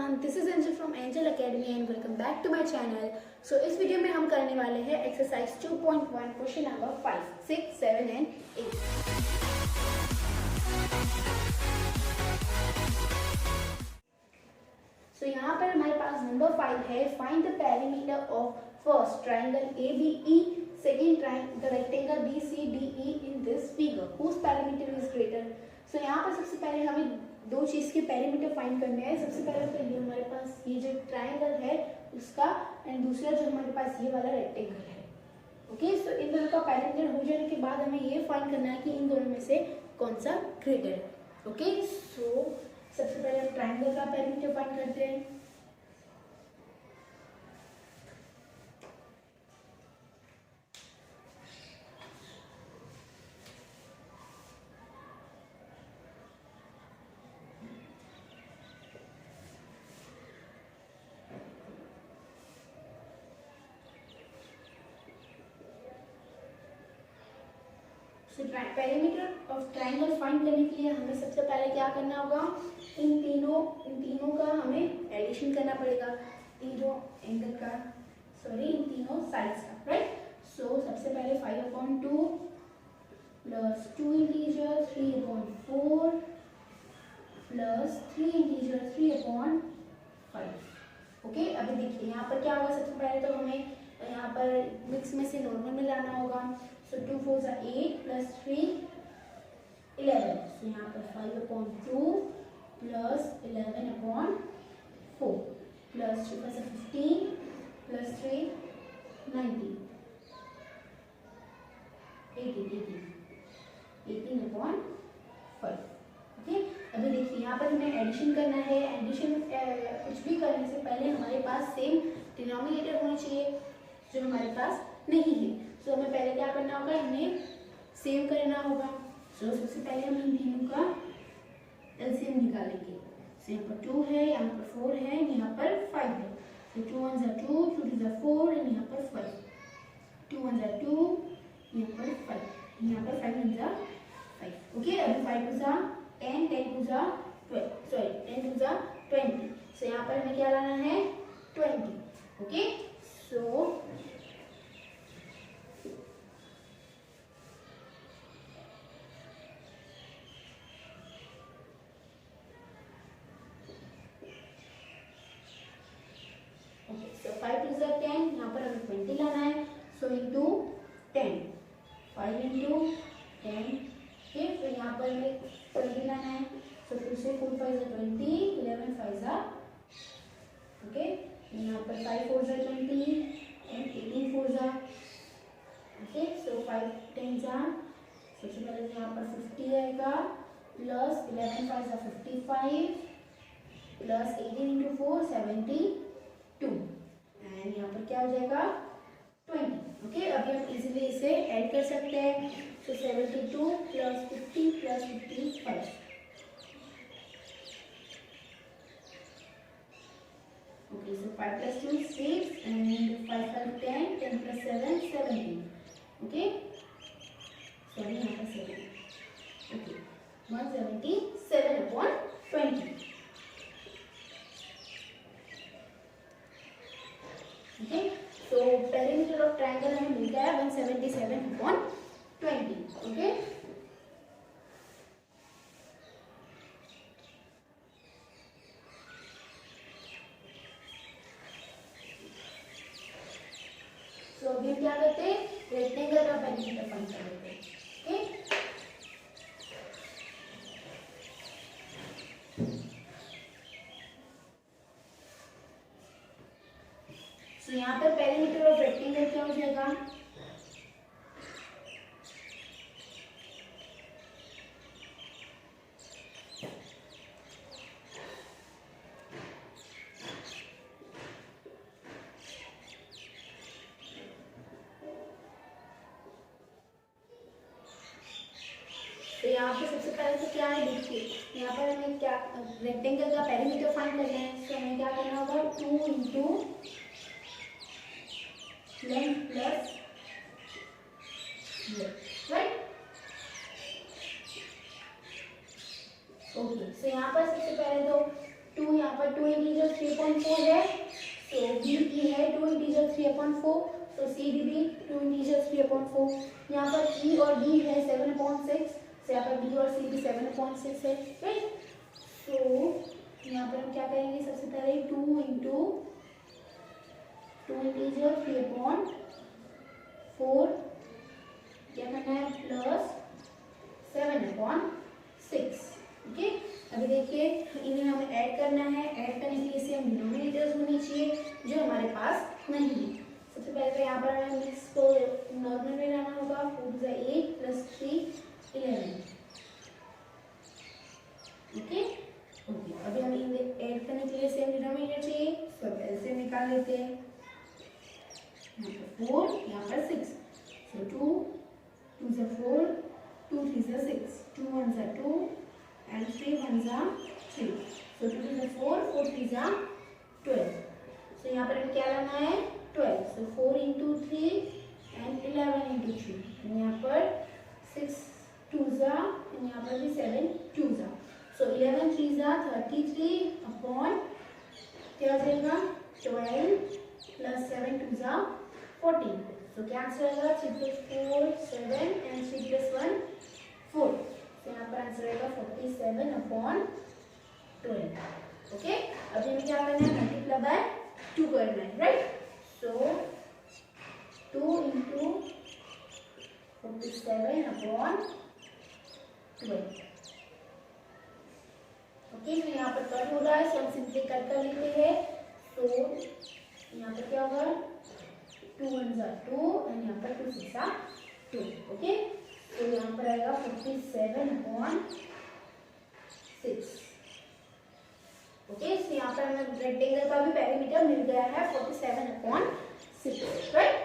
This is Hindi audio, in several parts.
Everyone, this is Angel from Angel Academy and welcome back to my channel. So इस वीडियो में हम करने वाले हैं exercise 2.1 question number 5, 6, 7 and 8। So यहाँ पर हमारे पास नंबर 5 है, find the perimeter of first triangle ABE, second the rectangle BCDE in this figure, whose perimeter is greater. So यहाँ पर सबसे पहले हमें दो चीज़ के पेरीमीटर फाइंड करने हैं। सबसे पहले तो ये हमारे पास ये जो ट्राइंगल है उसका, एंड दूसरा जो हमारे पास ये वाला रेक्टेंगल है। ओके, सो इन दोनों का पेरीमीटर हो जाने के बाद हमें ये फाइंड करना है कि इन दोनों में से कौन सा ग्रेटर है। ओके, सो सबसे पहले हम ट्राइंगल का पेरीमीटर फाइंड करते हैं। पेरीमीटर ऑफ ट्राइंगल फाइंड करने के लिए हमें सबसे पहले क्या करना होगा, इन तीनों का हमें एडिशन करना पड़ेगा, तीनों एंगल का, इन तीनों साइड्स का, राइट। सो सबसे पहले 5/2 plus 2 integer 3/4 plus 3 integer 3/5। Okay, अभी देखिए यहाँ पर क्या होगा। सबसे पहले तो हमें यहाँ पर मिक्स में से नॉर्मल में लाना होगा। सो 2 4 8 प्लस 3 11। सो यहाँ पर 5/2 प्लस 11/4 प्लस 2 15 प्लस 3 19 18/5। ओके, अभी देखिए यहाँ पर हमें एडिशन करना है। एडिशन कुछ भी करने से पहले हमारे पास सेम डिनोमिनेटर होना चाहिए, जो हमारे पास नहीं है। सो हमें पहले क्या करना होगा, इन्हें सेव करना होगा। सो सबसे पहले हम इन तीनों का एलसीएम निकालेंगे। सो यहाँ पर 2 है, यहाँ पर 4 है, यहाँ पर 5 है। सो 2 1 2 2 2 4 एंड यहाँ पर 5, 2 1 2, यहाँ पर 5, यहाँ पर 5 1 5। ओके, अभी 5 2 10, 10 2 12, 10 2 20। सो यहाँ पर हमें क्या लाना है, 20। ओके, सो so 5 2 10, यहाँ पर हमें 20 लाना है। So into 10, 5 into 10। ओके, तो यहाँ पर हमें 20 लाना है। सो 2 से 4 5 20, 11 5 ओके, यहाँ पर 5 4 20 एंड 18 4 ओके। सो 5 10 सबसे पहले यहाँ पर 50 आएगा प्लस 11 5 55 प्लस 18 इंटू 4 72 एंड यहाँ पर क्या हो जाएगा 20। ओके, अभी हम इजीली इसे ऐड कर सकते हैं। सो 72 plus 50 plus 55। Okay, so 5 plus 2 6 and 5 5 10, 10 plus 7 17। Okay, sorry यहाँ पर 7। Okay, 177/20। Okay, so perimeter of triangle हमें मिल गया है 177/20। ओके, सो अभी क्या करते हैं, रेक्टेंगल का पेरीमीटर फाइंड कर लेते हैं। ओके, सो यहाँ पर पेरीमीटर ऑफ रेक्टेंगल क्या हो जाएगा, तो यहाँ पे सबसे पहले तो क्या है, देखिए यहाँ पर हमें क्या रेक्टेंगल का पेरीमीटर फाइंड करना है। तो हमें क्या करना होगा, 2 into length plus right. Okay, so यहाँ पर सबसे पहले तो 2 यहाँ पर 2 इंटीजर 3/4 है, तो बी की है 2 इंटीजर 3/4, तो सी भी 2 इंटीजर 3/4। यहाँ पर ई और डी है 7/6, तो यहाँ पर बी और सी भी 7/6 है, राइट। तो यहाँ पर हम क्या करेंगे, सबसे पहले 2 इंटीजर 3/4 क्या करना है प्लस 7/6। ओके, अभी देखिए इन्हें हमें ऐड करना है। ऐड करने के लिए इसे हम डिनोमिनेटर्स होनी चाहिए जो हमारे पास नहीं है। सबसे पहले तो यहाँ पर हमें मिक्स को नॉर्मल में लाना होगा। 4 + 8 + 3 11। ओके, अभी हमें ऐड करने के लिए सेम डिनोमिनेटर चाहिए, सब ऐसे निकाल लेते हैं। यहाँ पर 4, यहाँ पर 6, so 2 2s are 4, 2 3s are 6, 2 1s are 2 and 3 1s are 3, so 2 3s are 4, 4 3s are 12, so यहाँ पर हमें क्या लाना है 12, so 4 into 3 and 11 into 3, and यहाँ पर 6 2s are and यहाँ पर भी 7 2s are, so 11 3s are 33 upon क्या हो जाएगा 12 plus 7 2s are 14, so क्या आंसर आएगा 3 + 4 7 and 3 + 1 4, so यहाँ पर आंसर आएगा 47/12। ओके, अभी हमें क्या करना है मल्टीप्लाई बाय 2 करना है, राइट। सो 2 into 47/12। ओके, तो यहाँ पर कट हो रहा है, सो हम सिंपली कट कर लेते हैं। तो यहाँ पर क्या होगा 2 1s are 2 and यहाँ पर 2 6s are 2। ओके, तो यहाँ पर आएगा 47/6। ओके, तो यहाँ पर हमें रेक्टेंगल का भी पेरीमीटर मिल गया है 47/6, राइट।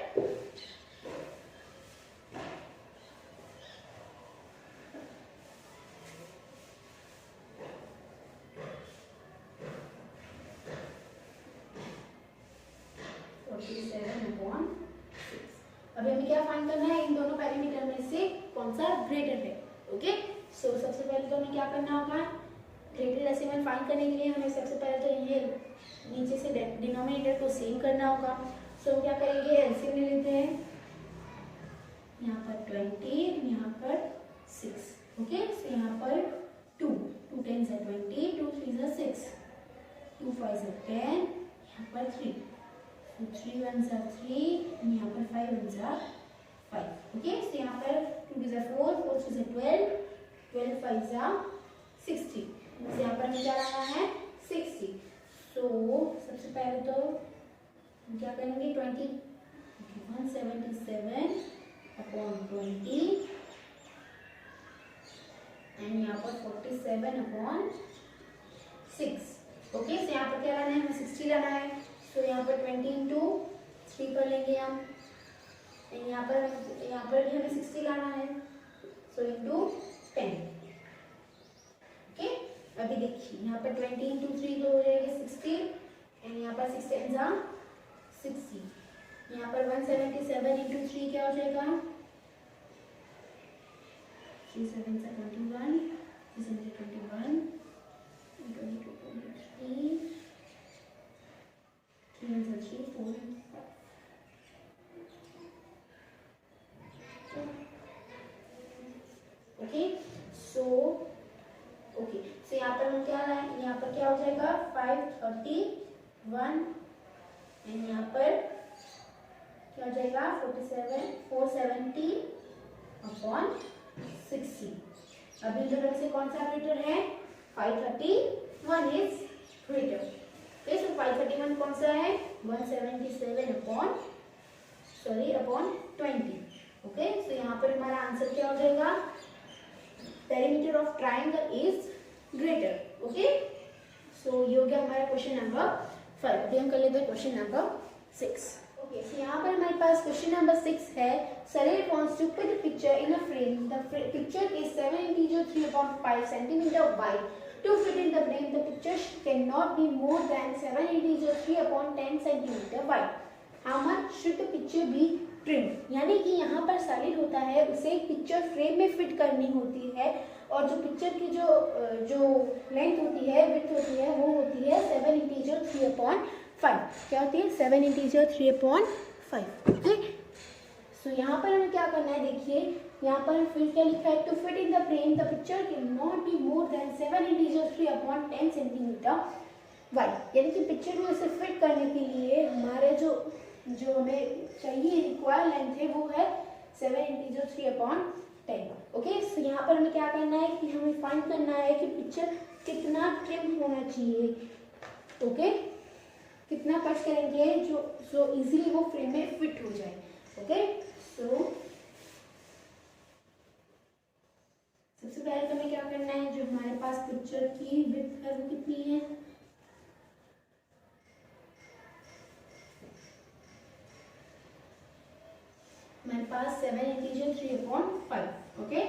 अभी हमें क्या फाइंड करना है, इन दोनों पैरामीटर में से कौन सा ग्रेटर है। ओके, सो सबसे पहले तो हमें क्या करना होगा, ग्रेटर डेसिमल फाइंड करने के लिए हमें सबसे पहले तो ये नीचे से डिनोमिनेटर को सेम करना होगा। सो क्या करेंगे, एलसीएम ले लेते हैं, यहाँ पर 20, यहाँ पर 6। ओके, सो यहाँ पर 2 10s are 20, 2 3s are 6, 2 5s are 10, यहाँ पर 3, 3 1s are 3, यहाँ पर 5 1s are 5। ओके, सो यहाँ पर 2 2s are 4, 4 3s are 12, 12 5s are 60, यहाँ पर हमें क्या लाना है 60। सो सबसे पहले तो हम क्या करेंगे 177/20 एंड यहाँ पर 47/6। ओके, सो यहाँ पर क्या लाना है, हमें 60 लाना है। तो यहाँ पर 20 into 3 कर लेंगे हम, यहाँ पर भी हमें 60 लाना है, सो into 10। ओके, अभी देखिए यहाँ पर 20 into 3 तो हो जाएगा 60 एंड यहाँ पर 6 10s are 60, यहाँ पर 177 into 3 क्या हो जाएगा 3 7s are 21, 621, 22 23, 3 1s are 3 4। Okay, so यहाँ पर हम क्या लाए, यहाँ पर क्या हो जाएगा 531 एंड यहाँ पर क्या हो जाएगा 470/60। अभी दोनों से कौन सा ग्रेटर है, 531 इज ग्रेटर। ओके, सो 531 कौन सा है 177/20। ओके, सो यहाँ पर हमारा आंसर क्या हो जाएगा, perimeter of triangle is greater. Okay, so ये हो गया हमारा क्वेश्चन नंबर 5। अभी हम कर लेते हैं क्वेश्चन नंबर 6। ओके, सो यहाँ पर हमारे पास क्वेश्चन नंबर 6 है, Salil wants to put a picture in a frame. The picture is 7 inches 3/5 centimeter wide. To fit in the frame, the picture cannot be more than 7 inches 3/10 centimeter wide. How much should the picture be trimmed? यानी कि यहाँ पर सैलिड होता है, उसे पिक्चर फ्रेम में फिट करनी होती है और जो पिक्चर की जो लेंथ होती है, विड्थ होती है, वो होती है 7 इंटीजर 3/5। क्या होती है? 7 इंटीजर 3/5। ओके, सो यहाँ पर हमें क्या करना है, देखिए यहाँ पर फिर क्या लिखा है, to fit in the frame the picture can not be more than 7 integer 3/10 centimetre wide. यानी कि पिक्चर को इसे फिट करने के लिए हमारे जो हमें चाहिए रिक्वायर लेंथ है वो है 7 इंटीजर 3/10। ओके, सो यहाँ पर हमें क्या करना है कि हमें फाइंड करना है कि पिक्चर कितना ट्रिम होना चाहिए। ओके, कितना कट करेंगे जो इजीली वो फ्रेम में फिट हो जाए। ओके, सो सबसे पहले तो हमें क्या करना है, जो हमारे पास पिक्चर की विड्थ है वो कितनी है, हमारे पास 7 इंटीजर 3/5। ओके,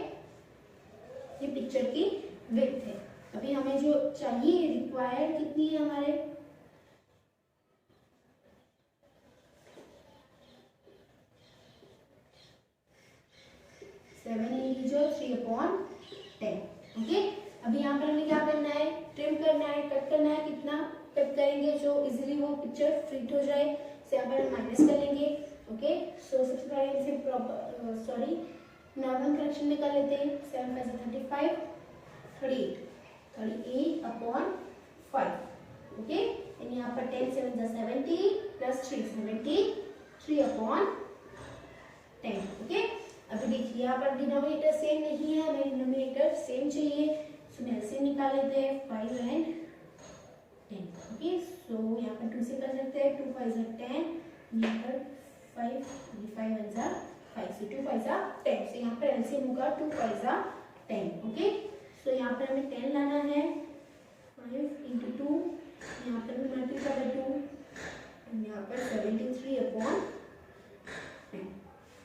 ये पिक्चर की विड्थ है। अभी हमें जो चाहिए रिक्वायर्ड कितनी है, हमारे 7 इंटीजर 3/10। ओके, अभी यहाँ पर हमें क्या करना है, ट्रिम करना है, कट करना है। कितना कट करेंगे जो इजीली वो पिक्चर फिट हो जाए, से यहाँ पर हम माइनस कर लेंगे। ओके, सो सबसे पहले इसे नॉर्मल फ्रैक्शन में कर लेते हैं। 7 5 35, 38/5। ओके, एंड यहाँ पर 10 7 70 प्लस 3 73/10। ओके, अभी देखिए यहाँ पर डिनोमिनेटर सेम नहीं है, हमें डिनोमिनेटर सेम चाहिए, सो एलसीएम निकाल लेते हैं 5 and 10। ओके, सो यहाँ पर 2 से कर सकते हैं, 2 5 10, यहाँ पर 5 5 1 5, so 2 5 10। सो यहाँ पर एलसीएम होगा 2 5 10। ओके, सो यहाँ पर हमें 10 लाना है, 5 into 2, यहाँ पर भी मल्टीप्लाई बाय 2, यहाँ पर 73/10।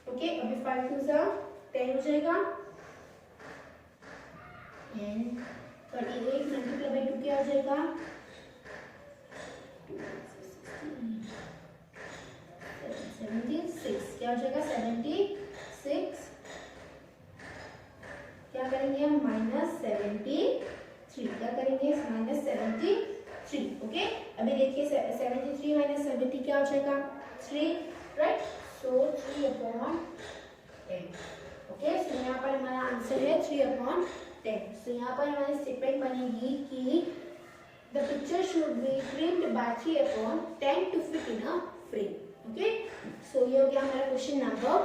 ओके, अभी 5 2 10 हो जाएगा, एंड 38 मल्टीप्लाई बाय 2 क्या हो जाएगा, 76। क्या हो जाएगा, 76। क्या करेंगे हम, -73। क्या करेंगे, -73। ओके, अभी देखिए 73 - 70 क्या हो जाएगा, 3, राइट। सो 3/10। ओके, सो यहाँ पर हमारा आंसर है 3/10। सो यहाँ पर हमारी स्टेटमेंट बनेगी कि the picture should be trimmed by 3/10 to fit in a frame. Okay, so ये हो गया हमारा क्वेश्चन नंबर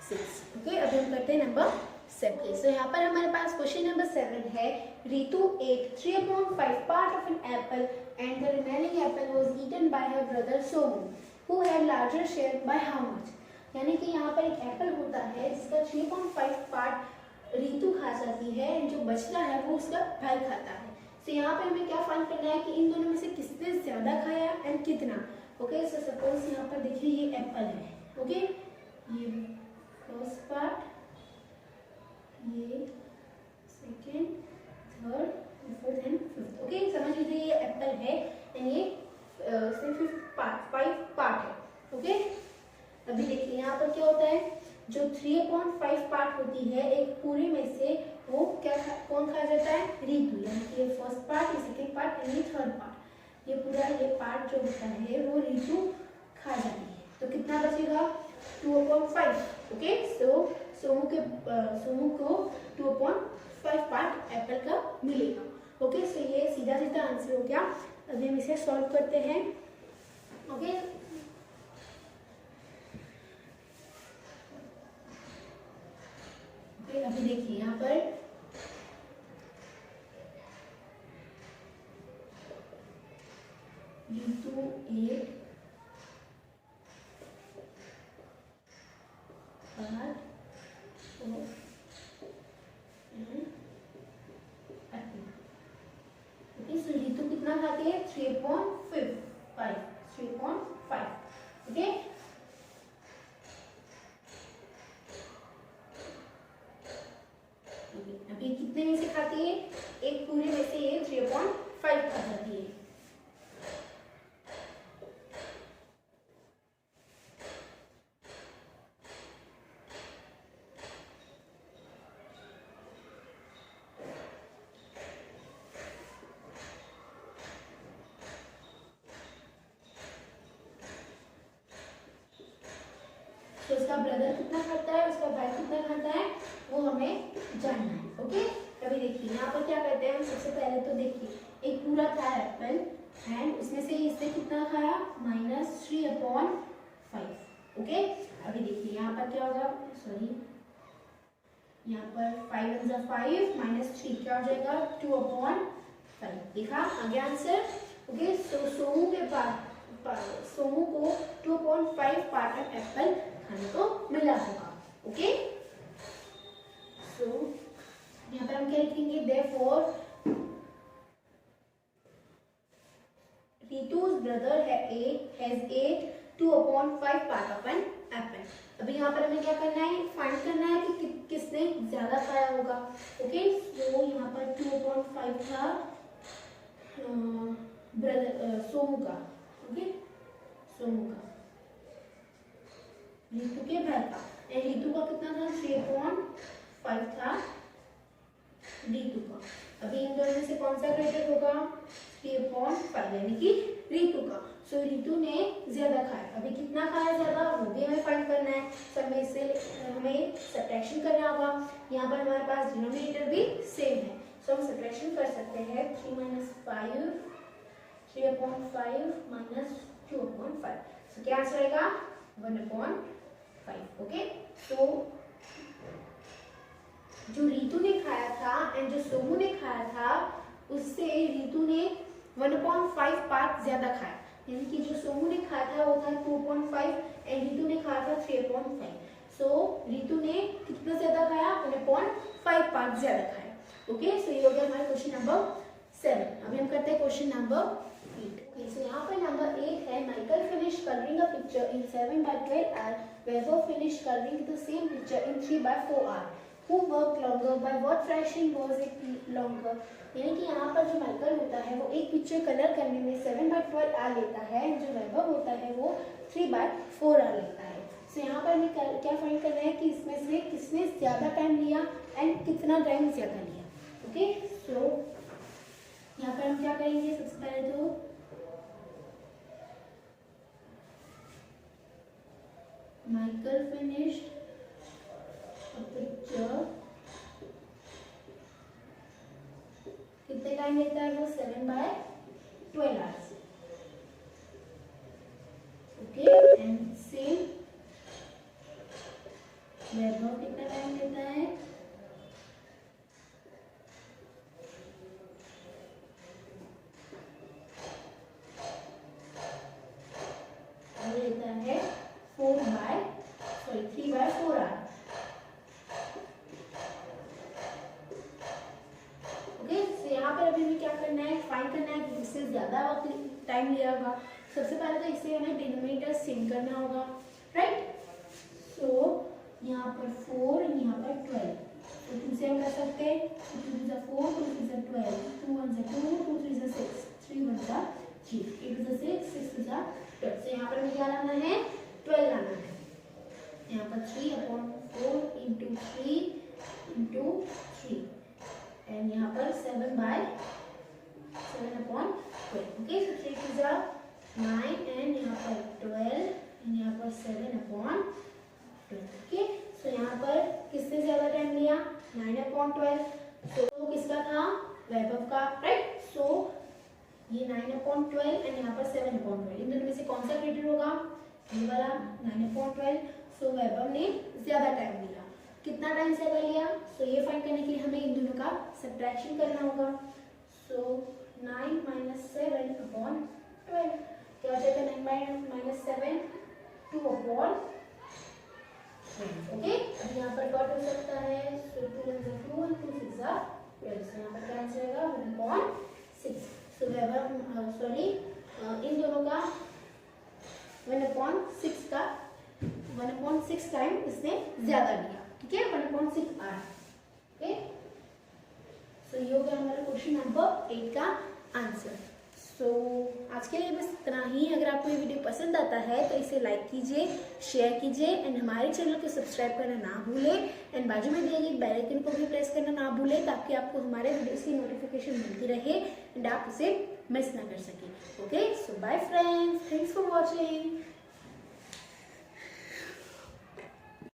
6। ओके, अभी हम करते हैं नंबर 7। सो यहाँ पर हमारे पास क्वेश्चन नंबर 7 है, Ritu ate 3/5 part of an apple and the remaining apple was eaten by her brother Somu, who had larger share by how much। यानी कि यहाँ पर एक एप्पल होता है जिसका 3/5 पार्ट रितु खा जाती है, जो बचता है वो उसका भाई खाता है। तो यहाँ पे हमें क्या फाइंड करना है कि इन दोनों में से किसने ज्यादा खाया एंड कितना। ओके, सो सपोज यहाँ पर देखिए ये एप्पल है। ओके, ये फर्स्ट पार्ट, ये second, third, fourth and fifth. Okay, समझ लीजिए ये एप्पल है एंड ये सिर्फ 5 पार्ट है। ओके, अभी देखिए यहाँ पर क्या होता है, जो 3/5 पार्ट होती है एक पूरे में से, वो कौन खा जाता है, रितु। यानी कि ये फर्स्ट पार्ट, ये सेकेंड पार्ट एंड ये थर्ड पार्ट, ये पूरा ये पार्ट जो होता है वो रितु खा जाती है। तो कितना बचेगा, 2/5। ओके, सो सोमू को 2/5 पार्ट एप्पल का मिलेगा। ओके, सो ये सीधा सीधा आंसर हो गया। अभी हम इसे सॉल्व करते हैं। ओके, अभी देखिए यहाँ पर Ritu 8 part of apple. Okay, so Ritu कितना खाती है, 3/5। ओके, अभी कितने में से खाती है, एक पूरे में से ये 3/5 खा जाती है। तो उसका ब्रदर कितना खाता है, उसका भाई कितना खाता है, वो हमें जानना है। ओके, अभी देखिए यहाँ पर क्या करते हैं हम। सबसे पहले तो देखिए एक पूरा था एप्पल एंड उसमें से इससे कितना खाया, -3/5। ओके, अभी देखिए यहाँ पर क्या होगा, सॉरी यहाँ पर 5 × 5 -3 क्या हो जाएगा, 2/5। देखा, आगे आंसर। ओके, सो सोमू के पास सोमू को 2/5 पार्ट ऑफ एप्पल खाने को मिला होगा। ओके, सो यहाँ पर हम क्या लिखेंगे, therefore Ritu's brother has ate 2/5 part of an apple। अभी यहाँ पर हमें क्या करना है, फाइंड करना है कि किसने ज्यादा खाया होगा। ओके, सो यहाँ पर 2/5 था ब्रदर सोमू का। ओके, सोमू का, रीतू के भाई का, एंड रीतू का कितना था, 3/5 था रीतू का। अभी इन दोनों में से कौन सा ग्रेटर होगा, 3/5 यानी कि रीतू का। सो रीतू ने ज्यादा खाया। अभी कितना खाया ज्यादा, वो भी हमें फाइंड करना है। तो हमें इससे हमें सब्ट्रैक्शन करना होगा। यहाँ पर हमारे पास डिनोमिनेटर भी सेम है, सो हम सब्ट्रैक्शन कर सकते हैं। 3/5 -2/5। सो क्या आंसर आएगा, 1/5। ओके, तो जो रीतू ने खाया था एंड जो सोमू ने खाया था, उससे रीतू ने 1/5 पार्ट ज्यादा खाया, यानी कि जो सोमू ने खाया था वो था 2/5 एंड रीतू ने खाया था 3/5। सो रीतू ने कितना ज्यादा खाया, 1/5 पार्ट ज्यादा खाया। ओके, सो ये हो गया हमारा क्वेश्चन नंबर 7। अभी हम करते हैं क्वेश्चन नंबर 8। सो यहाँ पर नंबर 8 है, Michael finish colouring a picture in 7/12 hour, Vaibhav finish colouring the same picture in 3/4 hour. Who worked longer? By what fraction was it longer? यानी कि यहाँ पर जो माइकल होता है वो एक पिक्चर कलर करने में 7/12 आवर लेता है, जो वैभव होता है वो 3/4 आवर लेता है। सो यहाँ पर हमें क्या फाइंड करना है कि इसमें से किसने ज्यादा टाइम लिया एंड कितना टाइम ज्यादा लिया। ओके, सो यहाँ पर हम क्या करेंगे, सबसे पहले तो माइकल फिनिश्ड पिक्चर कितने टाइम लेता है वो, 7/12 आवर्स। ओके, एंड सेम वैभव कितना टाइम लेता है, वो लेता है 3/4 आवर। अभी हमें क्या करना है, फाइंड करना है कि इससे ज्यादा वक्त टाइम लिया होगा। सबसे पहले तो इसे हमें डिनोमिनेटर सेम करना होगा, राइट। सो यहाँ पर 4 यहाँ पर 12, तो 2 से हम कर सकते हैं, 2 × 4 2 × 12, 2 × 2 2 × 6 3 × 3 8 × 6 6 × 12। तो यहाँ पर हमें क्या लाना है, 12 लाना है। यहाँ पर 3/4 × 3 × 3 एंड यहाँ पर 7/12। ओके, सो 3 × 9 एंड यहाँ पर 12 एंड यहाँ पर 7/12। ओके, सो यहाँ पर किसने ज्यादा टाइम लिया, 9/12। तो किसका था, वैभव का, राइट। सो ये 9/12 एंड यहाँ पर 7/12, इन दोनों में से कौन सा ग्रेटर होगा, ये वाला 9/12। सो वैभव ने ज्यादा टाइम लिया, कितना टाइम ज्यादा लिया। सो ये फाइंड करने के लिए हमें इन दोनों का सब्ट्रैक्शन करना होगा। सो 9 - 7/12 क्या हो जाएगा, 9 - 7 2/12। ओके, अब यहाँ पर कट हो सकता है। सो 2 × 2 and 2 × 6 = 12। सो यहाँ पर क्या आंसर आएगा, 1/6। सो वैभव सॉरी इन दोनों का 1/6 टाइम इसने ज्यादा लिया, ठीक है, 1/6 आवर। ओके, सो ये हो गया हमारा क्वेश्चन नंबर 8 का आंसर। सो आज के लिए बस इतना ही। अगर आपको ये वीडियो पसंद आता है तो इसे लाइक कीजिए, शेयर कीजिए एंड हमारे चैनल को सब्सक्राइब करना ना भूलें एंड बाजू में दिए गए बेल आइकन को भी प्रेस करना ना भूलें, ताकि आपको हमारे वीडियोस की नोटिफिकेशन मिलती रहे एंड आप उसे मिस ना कर सकें। Okay, so bye friends, thanks for watching.